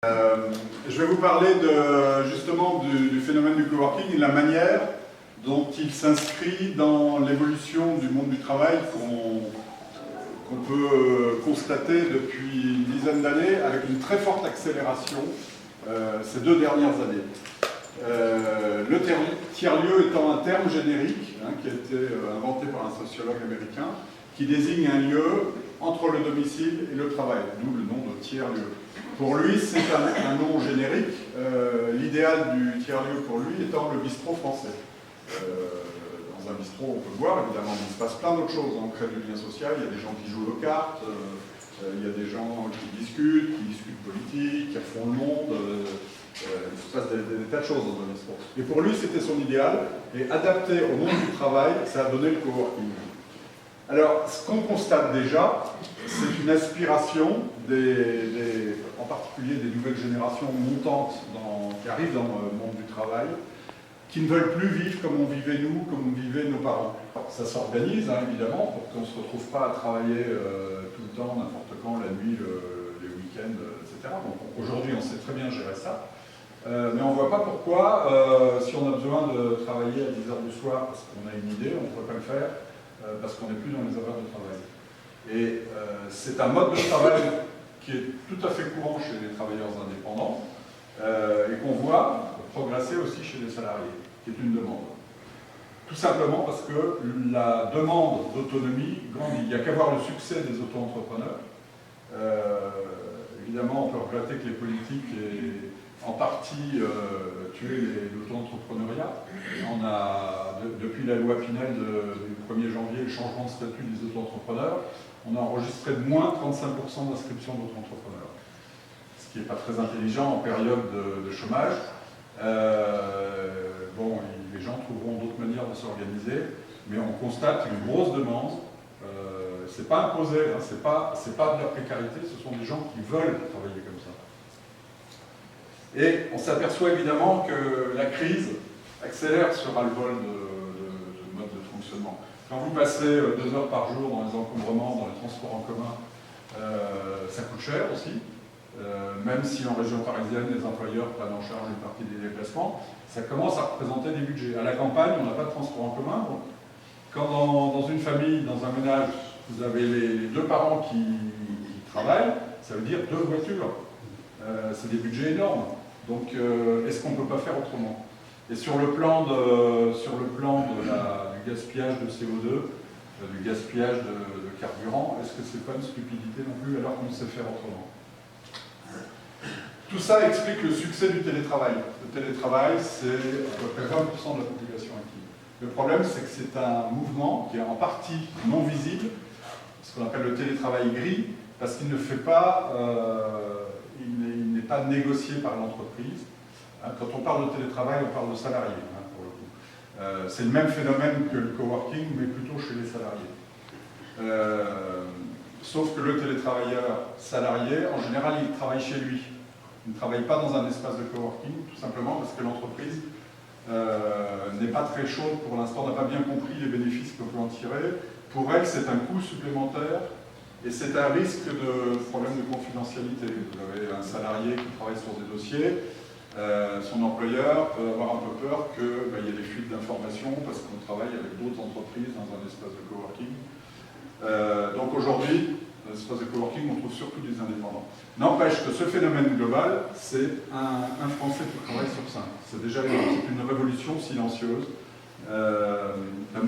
Je vais vous parler justement du phénomène du coworking et de la manière dont il s'inscrit dans l'évolution du monde du travail qu'on peut constater depuis une dizaine d'années avec une très forte accélération ces 2 dernières années. Le tiers-lieu étant un terme générique qui a été inventé par un sociologue américain qui désigne un lieu entre le domicile et le travail, d'où le nom de tiers-lieu. Pour lui, c'est un nom générique. L'idéal du tiers-lieu pour lui étant le bistrot français. Dans un bistrot, on peut voir, évidemment, il se passe plein d'autres choses. On crée du lien social, il y a des gens qui jouent aux cartes, il y a des gens qui discutent politique, qui refont le monde. Il se passe des tas de choses dans un bistrot. Et pour lui, c'était son idéal. Et adapté au monde du travail, ça a donné le coworking. Alors, ce qu'on constate déjà, c'est une aspiration, en particulier des nouvelles générations montantes qui arrivent dans le monde du travail, qui ne veulent plus vivre comme on vivait nous, comme on vivaient nos parents. Ça s'organise, évidemment, pour qu'on ne se retrouve pas à travailler tout le temps, n'importe quand, la nuit, les week-ends, etc. Donc aujourd'hui, on sait très bien gérer ça. Mais on ne voit pas pourquoi, si on a besoin de travailler à 10 h du soir parce qu'on a une idée, on ne peut pas le faire. Parce qu'on n'est plus dans les horaires de travail. Et c'est un mode de travail qui est tout à fait courant chez les travailleurs indépendants et qu'on voit progresser aussi chez les salariés, qui est une demande. Tout simplement parce que la demande d'autonomie grandit. Il n'y a qu'à voir le succès des auto-entrepreneurs. Évidemment, on peut regretter que les politiques aient en partie tué l'auto-entrepreneuriat. On a, depuis la loi Pinel du 1er janvier, le changement de statut des auto-entrepreneurs, on a enregistré de moins 35% d'inscription d'auto-entrepreneurs. Ce qui n'est pas très intelligent en période de chômage. Bon, les gens trouveront d'autres manières de s'organiser, mais on constate une grosse demande. C'est pas imposé, c'est pas de la précarité, ce sont des gens qui veulent travailler comme ça. Et on s'aperçoit évidemment que la crise accélère ce ras-le-bol de mode de fonctionnement. Quand vous passez 2 heures par jour dans les encombrements, dans les transports en commun, ça coûte cher aussi. Même si en région parisienne, les employeurs prennent en charge une partie des déplacements, ça commence à représenter des budgets. À la campagne, on n'a pas de transport en commun. Donc, quand dans une famille, dans un ménage, vous avez les 2 parents qui travaillent, ça veut dire 2 voitures. C'est des budgets énormes. Donc, est-ce qu'on ne peut pas faire autrement? Et sur le plan du gaspillage de CO2, du gaspillage de carburant, est-ce que c'est pas une stupidité non plus alors qu'on sait faire autrement? Tout ça explique le succès du télétravail. Le télétravail, c'est à peu près 20% de la population active. Le problème, c'est que c'est un mouvement qui est en partie non visible, ce qu'on appelle le télétravail gris, parce qu'il ne fait pas... il n'est pas négocié par l'entreprise. Quand on parle de télétravail, on parle de salariés, pour le coup. C'est le même phénomène que le coworking, mais plutôt chez les salariés. Sauf que le télétravailleur salarié, en général, il travaille chez lui. Il ne travaille pas dans un espace de coworking, tout simplement parce que l'entreprise n'est pas très chaude pour l'instant, n'a pas bien compris les bénéfices qu'on peut en tirer. Pour elle, c'est un coût supplémentaire. Et c'est un risque de problème de confidentialité. Vous avez un salarié qui travaille sur des dossiers, son employeur peut avoir un peu peur qu'il y ait des fuites d'informations parce qu'on travaille avec d'autres entreprises dans un espace de coworking. Donc aujourd'hui, dans l'espace de coworking, on trouve surtout des indépendants. N'empêche que ce phénomène global, c'est un Français qui travaille sur 5. C'est déjà une révolution silencieuse. La